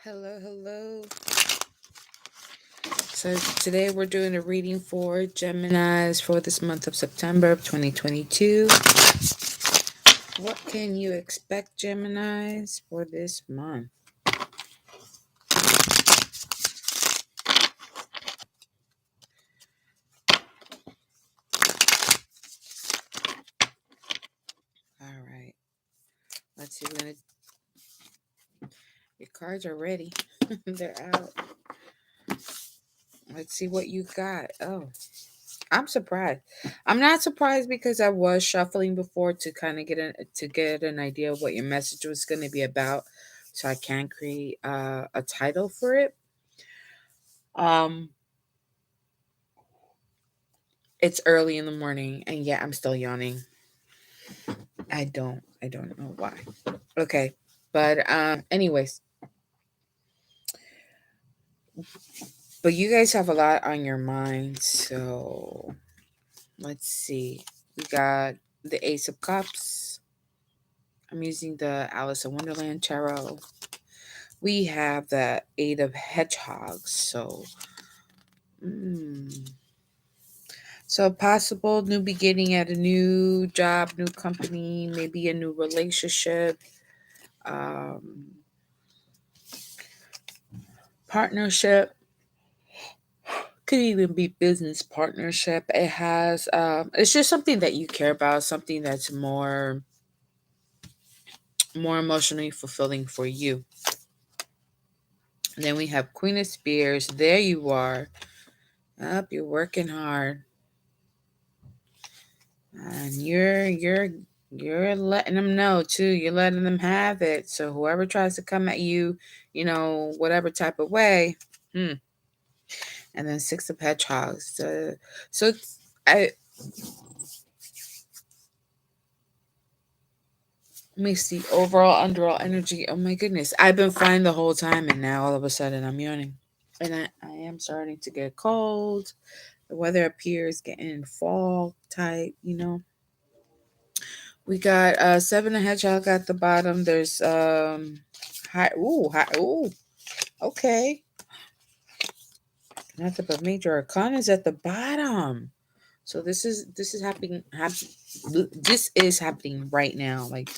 Hello, hello. So today we're doing a reading for Geminis for this month of September of 2022. What can you expect, Geminis, for this month? All right. Let's see. Your cards are ready. They're out. Let's see what you got. Oh, I'm surprised. I'm not surprised because I was shuffling before to kind of get an idea of what your message was going to be about, so I can create a title for it. Um, it's early in the morning, and yet I'm still yawning. I don't know why. Okay, but anyways, but you guys have a lot on your mind, so let's see. We got the Ace of Cups. I'm using the Alice in Wonderland tarot. We have the Eight of Hedgehogs. Mm, so possible new beginning at a new job, new company, maybe a new relationship, um, partnership. Could even be business partnership. It has. It's just something that you care about, something that's more emotionally fulfilling for you. Then we have Queen of Spears. There you are. Up, you're working hard, and you're letting them know too. You're letting them have it. So whoever tries to come at you, whatever type of way. And then Six of Hedgehogs. So I let me see overall underall energy. Oh my goodness, I've been fine the whole time, and now all of a sudden I'm yawning, and I am starting to get cold. The weather appears getting fall type. We got Seven of Hedgehog at the bottom. There's high, ooh, okay. Nothing but major arcana is at the bottom. So this is happening. This is happening right now. Like,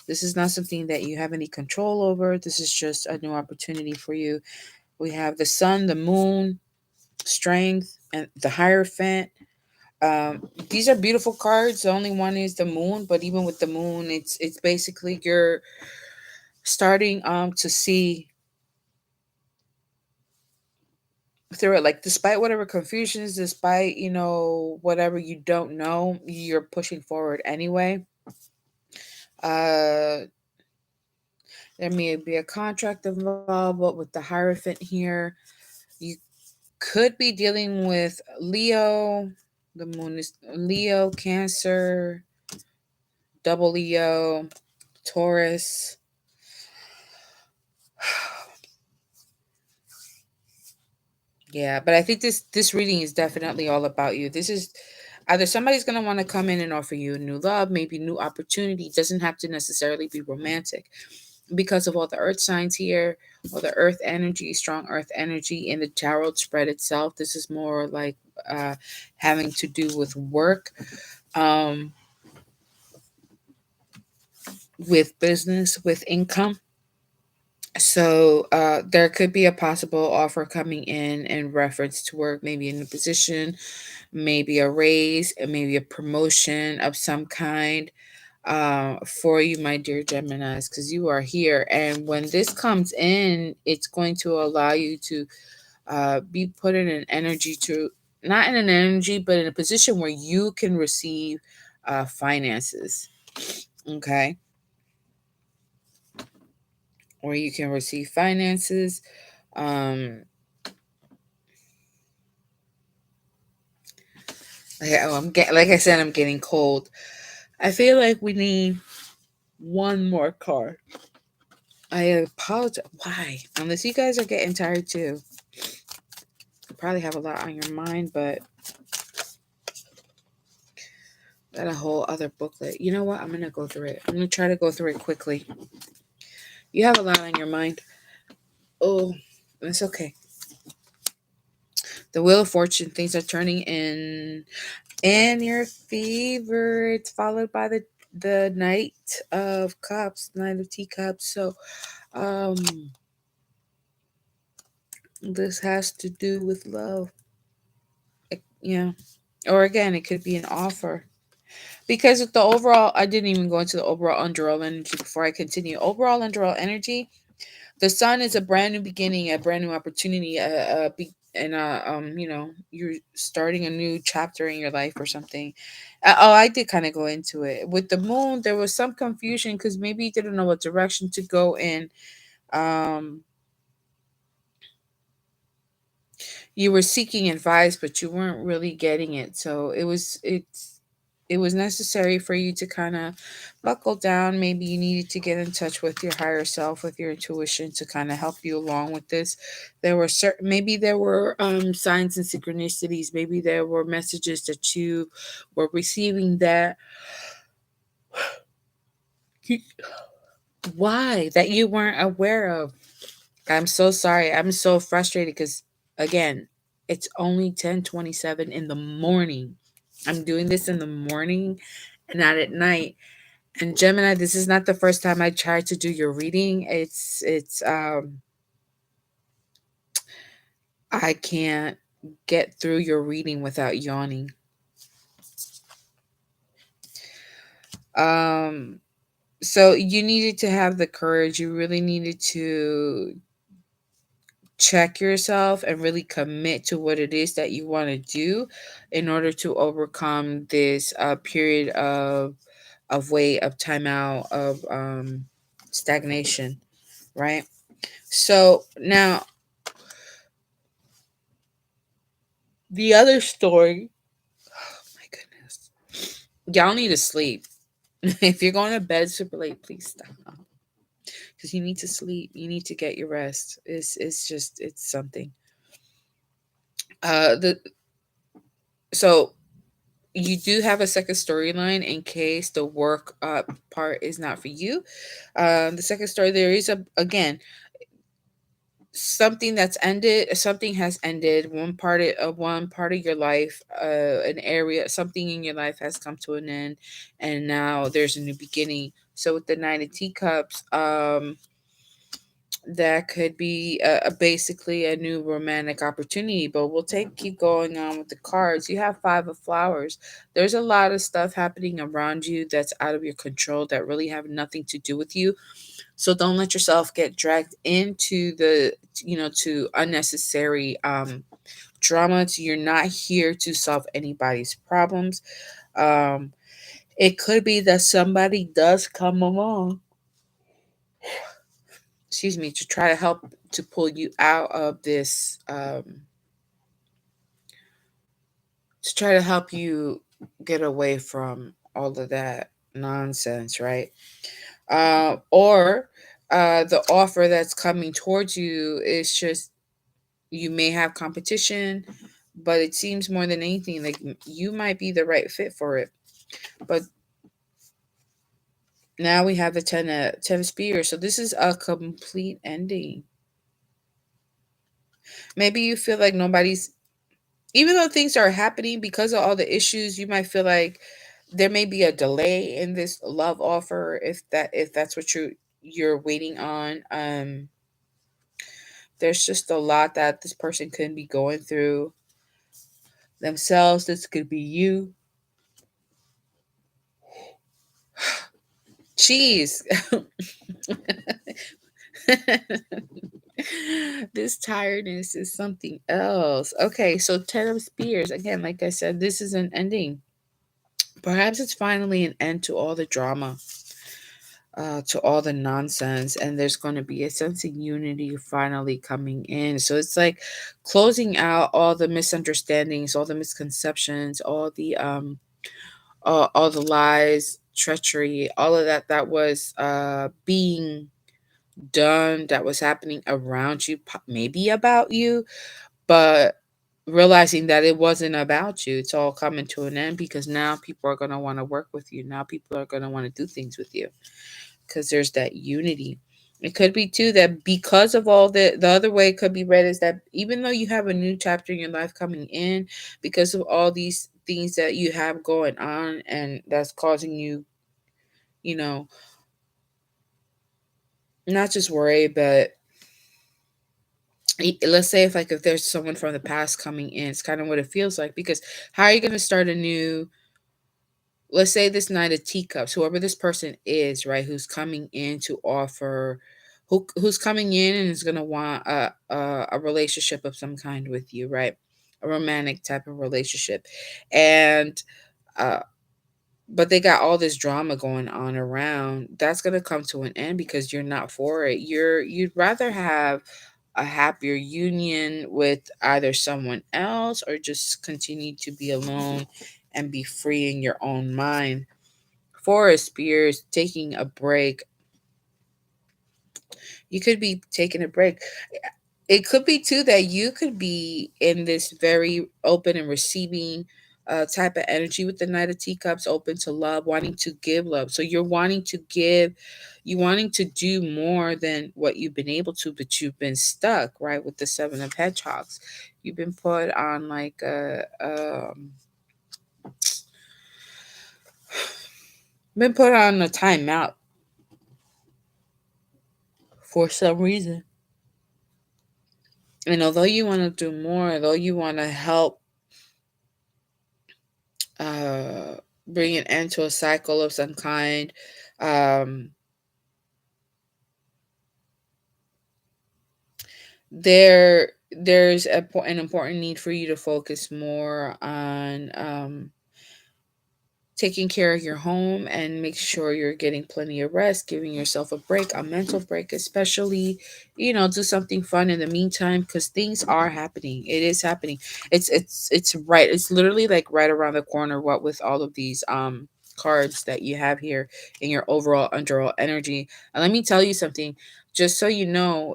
this is not something that you have any control over. This is just a new opportunity for you. We have the sun, the moon, strength, and the Hierophant. These are beautiful cards. The only one is the moon, but even with the moon, it's basically you're starting to see through it. Like, despite whatever confusions, despite whatever you don't know, you're pushing forward anyway. Uh, there may be a contract involved, but with the Hierophant here, you could be dealing with Leo. The moon is Leo, Cancer, double Leo, Taurus. Yeah, but I think this reading is definitely all about you. This is either somebody's going to want to come in and offer you new love, maybe new opportunity. It doesn't have to necessarily be romantic, because of all the earth signs here, or the earth energy, strong earth energy in the tarot spread itself. This is more like having to do with work, um, with business, with income. So there could be a possible offer coming in reference to work, maybe a new position, maybe a raise, and maybe a promotion of some kind for you, my dear Geminis, because you are here. And when this comes in, it's going to allow you to be put in an energy to, not in an energy, but in a position where you can receive finances. Okay. Where you can receive finances. Um, like I said, I'm getting cold. I feel like we need one more card. I apologize. Why? Unless you guys are getting tired too. You probably have a lot on your mind, but got a whole other booklet. You know what? I'm gonna go through it. I'm gonna try to go through it quickly. You have a lot on your mind. Oh, it's okay. The Wheel of Fortune, things are turning in your favor. It's followed by the Knight of Cups, Knight of Teacups. So, um, this has to do with love. Yeah. Or again, it could be an offer. Because with the overall, I didn't even go into the overall underall energy before I continue. Overall underall energy, the sun is a brand new beginning, a brand new opportunity, and you're starting a new chapter in your life or something. Oh, I did kind of go into it. With the moon, there was some confusion because maybe you didn't know what direction to go in. Um, you were seeking advice, but you weren't really getting it. So it was necessary for you to kind of buckle down. Maybe you needed to get in touch with your higher self, with your intuition to kind of help you along with this. There were certain, maybe there were signs and synchronicities. Maybe there were messages that you were receiving that why that you weren't aware of. I'm so sorry. I'm so frustrated because again, it's only 10:27 in the morning. I'm doing this in the morning and not at night. And Gemini, this is not the first time I tried to do your reading. It's I can't get through your reading without yawning. Um so you needed to have the courage. You really needed to check yourself and really commit to what it is that you want to do in order to overcome this period of wait, of timeout, of stagnation, right? So now the other story, oh my goodness, y'all need to sleep. If you're going to bed super late, please stop. Because you need to sleep. You need to get your rest. It's just it's something. The so you do have a second storyline in case the work part is not for you. The second story, there is a again something that's ended. Something has ended. One part of your life, an area, something in your life has come to an end, and now there's a new beginning. So with the Nine of Teacups, that could be basically a new romantic opportunity, but we'll take keep going on with the cards. You have Five of Flowers. There's a lot of stuff happening around you that's out of your control that really have nothing to do with you. So don't let yourself get dragged into the to unnecessary drama. You're not here to solve anybody's problems. um it could be that somebody does come along, excuse me, to try to help to pull you out of this, to try to help you get away from all of that nonsense, right? Or the offer that's coming towards you is just you may have competition, but it seems more than anything like you might be the right fit for it. But now we have the ten of spears, so this is a complete ending. Maybe you feel like nobody's, even though things are happening because of all the issues, you might feel like there may be a delay in this love offer if that's what you're waiting on. There's just a lot that this person could be going through themselves. This could be you. Cheese. This tiredness is something else. Okay, so Ten of Spears. Again, like I said, this is an ending. Perhaps it's finally an end to all the drama, to all the nonsense, and there's going to be a sense of unity finally coming in. So it's like closing out all the misunderstandings, all the misconceptions, all the lies, treachery, all of that that was being done, that was happening around you, maybe about you, but realizing that it wasn't about you. It's all coming to an end because now people are going to want to work with you. Now people are going to want to do things with you because there's that unity. It could be too that because of all the other way it could be read is that even though you have a new chapter in your life coming in, because of all these things that you have going on and that's causing you, you know, not just worry, but let's say if there's someone from the past coming in, it's kind of what it feels like because how are you going to start a new, let's say this Knight of Teacups, whoever this person is, right, who's coming in to offer, who's coming in and is gonna want a relationship of some kind with you, right, a romantic type of relationship, and uh, but they got all this drama going on around. That's gonna come to an end because you're not for it. You'd rather have a happier union with either someone else or just continue to be alone and be free in your own mind. Forest Spears taking a break. You could be taking a break. It could be too that you could be in this very open and receiving type of energy with the Knight of Teacups, open to love, wanting to give love. So you're wanting to give, you wanting to do more than what you've been able to, but you've been stuck, right? With the Seven of Hedgehogs, you've been put on like been put on a timeout for some reason. And although you want to do more, although you want to help uh, bring an end to a cycle of some kind, um, there's an important need for you to focus more on taking care of your home and make sure you're getting plenty of rest, giving yourself a break, a mental break, especially, do something fun in the meantime because things are happening. It is happening. It's right. It's literally like right around the corner. What with all of these cards that you have here in your overall underall energy. And let me tell you something, just so you know,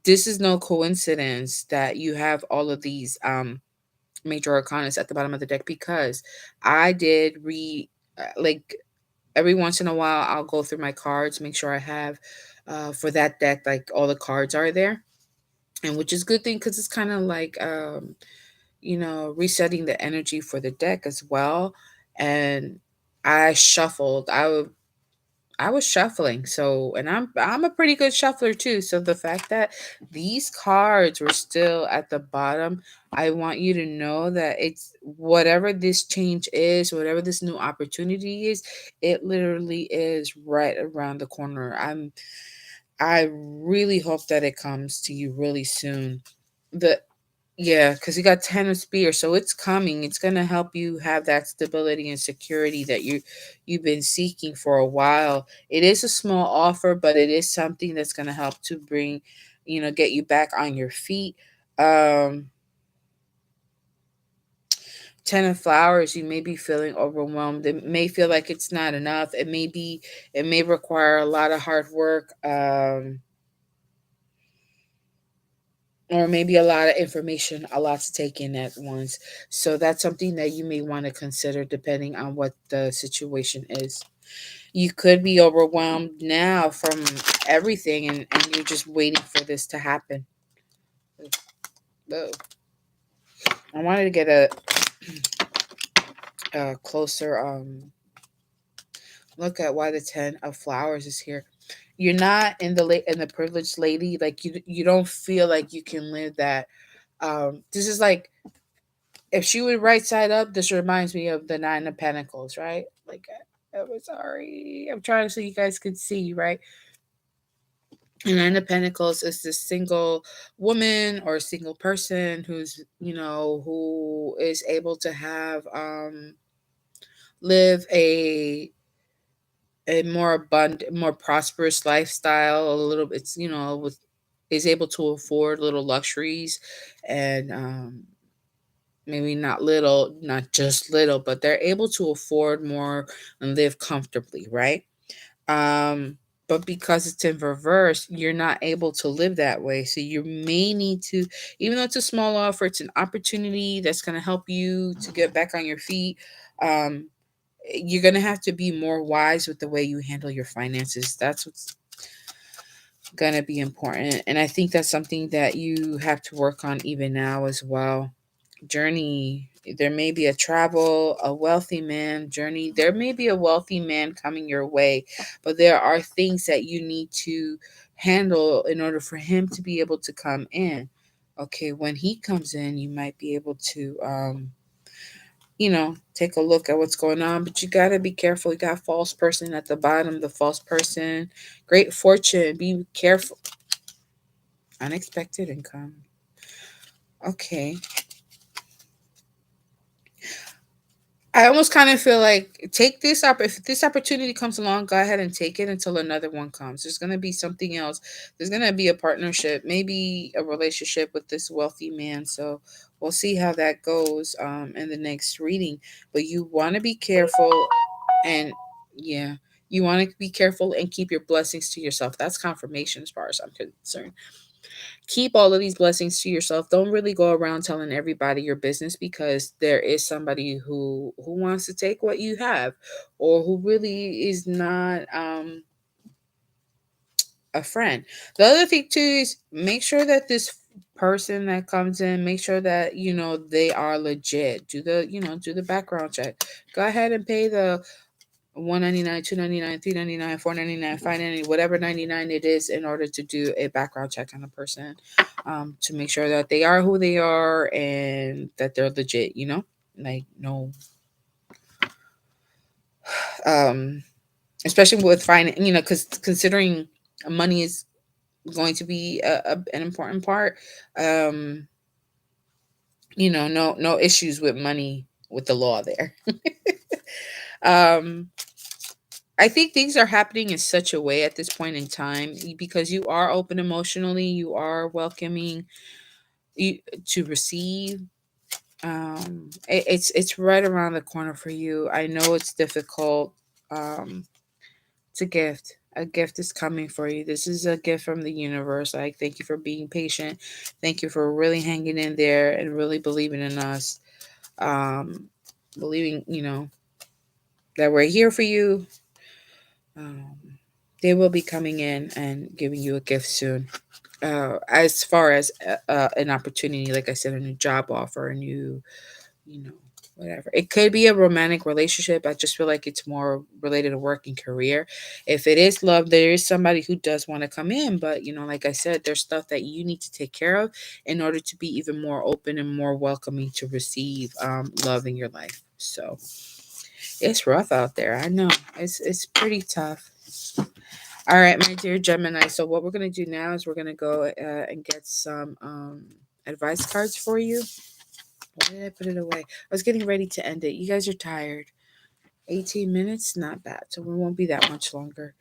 this is no coincidence that you have all of these major arcanas at the bottom of the deck because I did read like every once in a while I'll go through my cards, make sure I have for that deck like all the cards are there, and which is a good thing because it's kind of like resetting the energy for the deck as well. And I shuffled. I was shuffling, so and I'm a pretty good shuffler too. So the fact that these cards were still at the bottom, I want you to know that it's whatever this change is, whatever this new opportunity is, it literally is right around the corner. I really hope that it comes to you really soon. The Yeah, because you got 10 of spears, so it's coming. It's gonna help you have that stability and security that you've been seeking for a while. It is a small offer, but it is something that's gonna help to bring, get you back on your feet. Um, 10 of flowers, you may be feeling overwhelmed. It may feel like it's not enough. It may require a lot of hard work. Or maybe a lot of information, a lot to take in at once. So that's something that you may want to consider depending on what the situation is. You could be overwhelmed now from everything and you're just waiting for this to happen. Whoa. I wanted to get a closer look at why the 10 of flowers is here. You're not in the privileged lady, like you don't feel like you can live that. This is like if she would right side up, this reminds me of the Nine of Pentacles, right? Like, I'm sorry, I'm trying so you guys could see, right? And Nine of Pentacles is this single woman or single person who is able to have live a more abundant, more prosperous lifestyle. A little bit, with is able to afford little luxuries and maybe not little, not just little, but they're able to afford more and live comfortably, right? But because it's in reverse, you're not able to live that way. So you may need to, even though it's a small offer, it's an opportunity that's going to help you to get back on your feet. Um, you're going to have to be more wise with the way you handle your finances. gonna be important. And I think that's something that you have to work on even now as well. Journey, there may be a travel, a wealthy man journey. There may be a wealthy man coming your way, but there are things that you need to handle in order for him to be able to come in. Okay, when he comes in, you might be able to take a look at what's going on, but you got to be careful. You got false person at the bottom, the false person, great fortune. Be careful. Unexpected income. Okay. I almost kind of feel like take this up. If this opportunity comes along, go ahead and take it until another one comes. There's gonna be something else. There's gonna be a partnership, maybe a relationship with this wealthy man. So we'll see how that goes in the next reading. But you want to be careful, and yeah, you want to be careful and keep your blessings to yourself. That's confirmation as far as I'm concerned. Keep all of these blessings to yourself. Don't really go around telling everybody your business, because there is somebody who wants to take what you have, or who really is not a friend. The other thing too is make sure that this person that comes in, make sure that they are legit. Do the background check. Go ahead and pay the 199, 299, 399, 499, 590, whatever 99 it is, in order to do a background check on a person, to make sure that they are who they are and that they're legit. Like, no, um, especially with finance. Because considering money is going to be an important part. Um, no issues with money with the law there. um I think things are happening in such a way at this point in time, because you are open emotionally, you are welcoming you to receive. It's right around the corner for you. I know it's difficult. It's a gift. A gift is coming for you. This is a gift from the universe. I thank you for being patient. Thank you for really hanging in there and really believing in us. Believing, that we're here for you. Um, they will be coming in and giving you a gift soon. As far as an opportunity, like I said, a new job offer, a new, you know, whatever. It could be a romantic relationship. I just feel like it's more related to work and career. If it is love, there is somebody who does want to come in, but like I said, there's stuff that you need to take care of in order to be even more open and more welcoming to receive love in your life. So it's rough out there. I know it's pretty tough. All right, my dear Gemini. So what we're gonna do now is we're gonna go and get some advice cards for you. Why did I put it away? I was getting ready to end it. You guys are tired. 18 minutes, not bad. So we won't be that much longer.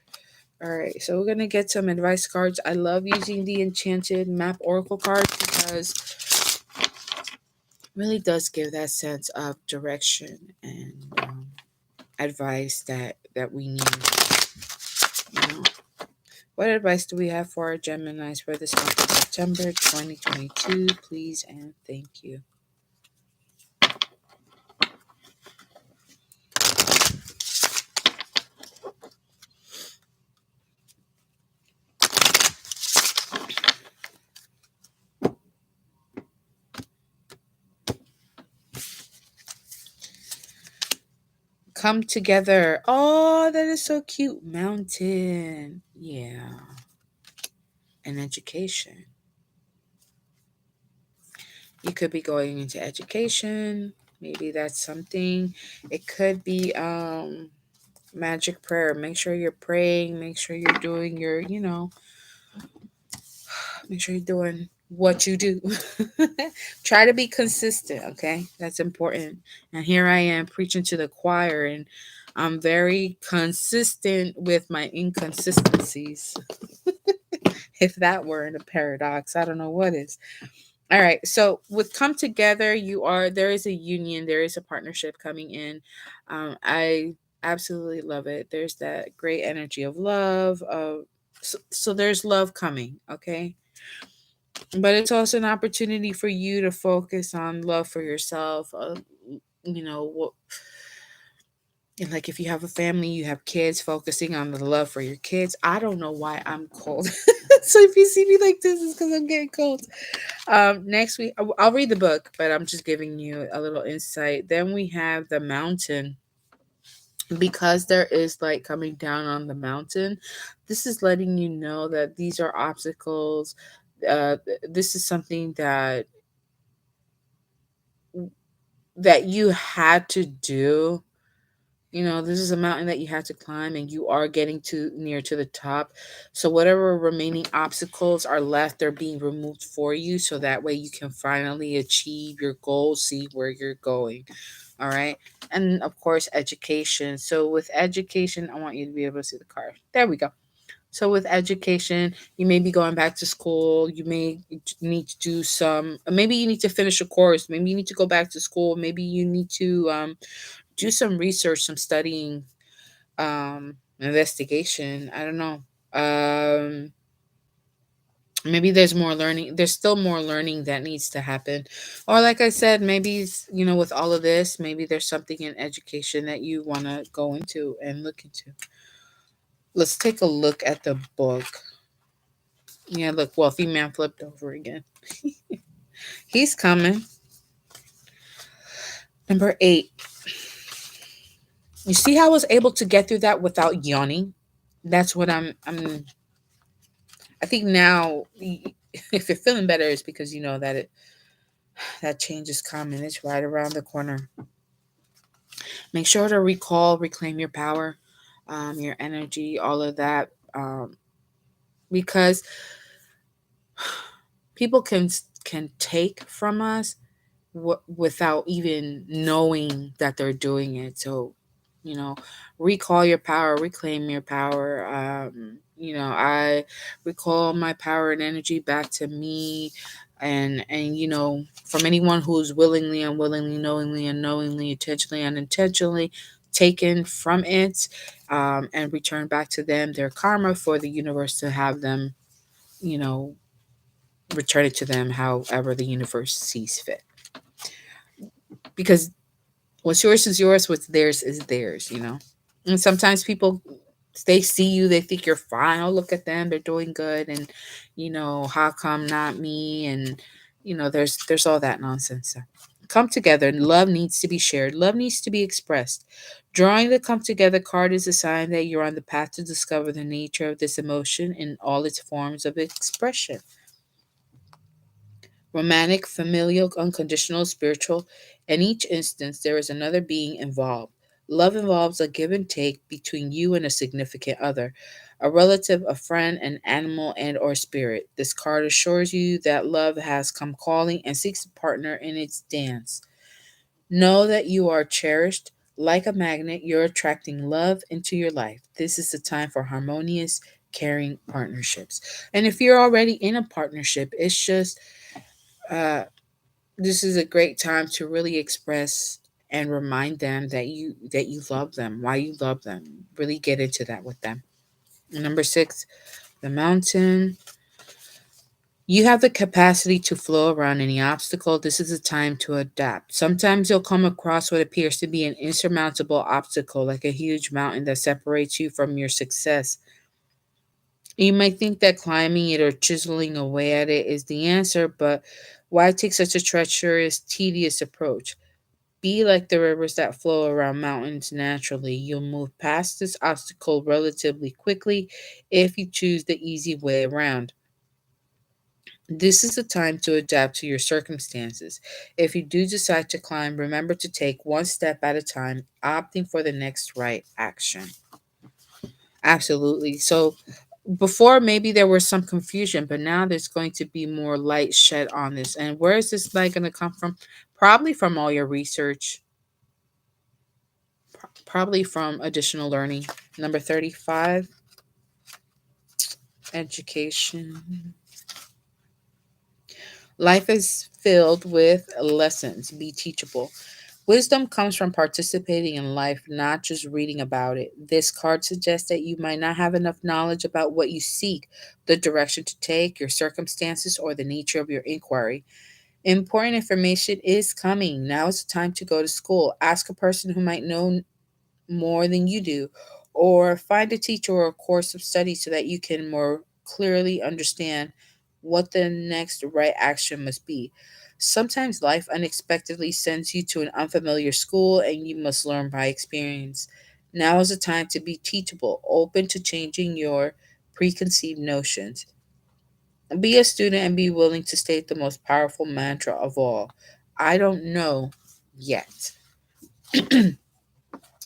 All right, so we're gonna get some advice cards. I love using the Enchanted Map Oracle cards because it really does give that sense of direction and advice that we need. You know, What advice do we have for our Geminis for this month of September 2022? Please and thank you. Come together. Oh, that is so cute. Mountain. Yeah. And education. You could be going into education. Maybe that's something. It could be magic prayer. Make sure you're praying. Make sure you're doing your, make sure you're doing what you do. Try to be consistent, okay? That's important. And here I am preaching to the choir, and I'm very consistent with my inconsistencies. If that weren't a paradox, I don't know what is. All right. So with come together, there is a union, there is a partnership coming in. I absolutely love it. There's that great energy of love. So there's love coming. Okay. But it's also an opportunity for you to focus on love for yourself. What, like if you have a family, you have kids, focusing on the love for your kids. I don't know why I'm called. So if you see me like this, it's because I'm getting cold. Next week, I'll read the book, but I'm just giving you a little insight. Then we have the mountain. Because there is light coming down on the mountain, this is letting you know that these are obstacles. This is something that you had to do. You know, this is a mountain that you had to climb, and you are getting to near to the top. So whatever remaining obstacles are left, they're being removed for you, so that way you can finally achieve your goal, see where you're going. All right. And of course, education. So with education, I want you to be able to see the card. There we go. So with education, you may be going back to school. You may need to do some. Maybe you need to finish a course. Maybe you need to go back to school. Maybe you need to do some research, some studying, investigation. I don't know. Maybe there's more learning. There's still more learning that needs to happen. Or like I said, maybe with all of this, maybe there's something in education that you want to go into and look into. Let's take a look at the book. Yeah, look, wealthy man flipped over again. He's coming. Number 8. You see how I was able to get through that without yawning? That's what I think now if you're feeling better, it's because you know that that change is coming. It's right around the corner. Make sure to reclaim your power, your energy, all of that, because people can take from us without even knowing that they're doing it. So, you know, recall your power, reclaim your power. I recall my power and energy back to me, and from anyone who's willingly, unwillingly, knowingly, unknowingly, intentionally, unintentionally taken from it, and return back to them their karma for the universe to have them, you know, return it to them however the universe sees fit. Because what's yours is yours, what's theirs is theirs. And sometimes people, they see you, they think you're fine. Oh, look at them, they're doing good, and how come not me? And there's all that nonsense. So come together. Love needs to be shared, love needs to be expressed. Drawing the come together card is a sign that you're on the path to discover the nature of this emotion in all its forms of expression: romantic, familial, unconditional, spiritual. In each instance, there is another being involved. Love involves a give and take between you and a significant other, a relative, a friend, an animal, and or spirit. This card assures you that love has come calling and seeks a partner in its dance. Know that you are cherished. Like a magnet, you're attracting love into your life. This is the time for harmonious, caring partnerships. And if you're already in a partnership, it's just uh, this is a great time to really express and remind them that you love them, why you love them. Really get into that with them. Number 6, the mountain. You have the capacity to flow around any obstacle. This is a time to adapt. Sometimes you'll come across what appears to be an insurmountable obstacle, like a huge mountain that separates you from your success. You might think that climbing it or chiseling away at it is the answer, but why take such a treacherous, tedious approach? Be like the rivers that flow around mountains naturally. You'll move past this obstacle relatively quickly if you choose the easy way around. This is the time to adapt to your circumstances. If you do decide to climb, remember to take one step at a time, opting for the next right action. Absolutely. So, before maybe there was some confusion, but now there's going to be more light shed on this. And where is this light going to come from? Probably from all your research, probably from additional learning. Number 35, education. Life is filled with lessons. Be teachable. Wisdom comes from participating in life, not just reading about it. This card suggests that you might not have enough knowledge about what you seek, the direction to take, your circumstances, or the nature of your inquiry. Important information is coming. Now is the time to go to school. Ask a person who might know more than you do, or find a teacher or a course of study so that you can more clearly understand what the next right action must be. Sometimes life unexpectedly sends you to an unfamiliar school and you must learn by experience. Now is the time to be teachable, open to changing your preconceived notions. Be a student and be willing to state the most powerful mantra of all: I don't know yet.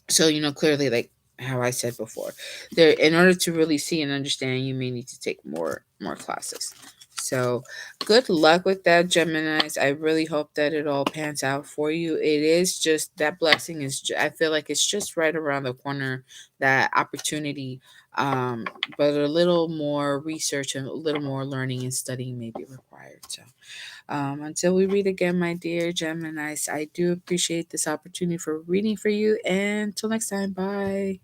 So, clearly, like how I said before, there, in order to really see and understand, you may need to take more classes. So good luck with that, Geminis. I really hope that it all pans out for you. It is just that blessing is I feel like it's just right around the corner, that opportunity. But a little more research and a little more learning and studying may be required. So until we read again, my dear Geminis, I do appreciate this opportunity for reading for you. And until next time, bye.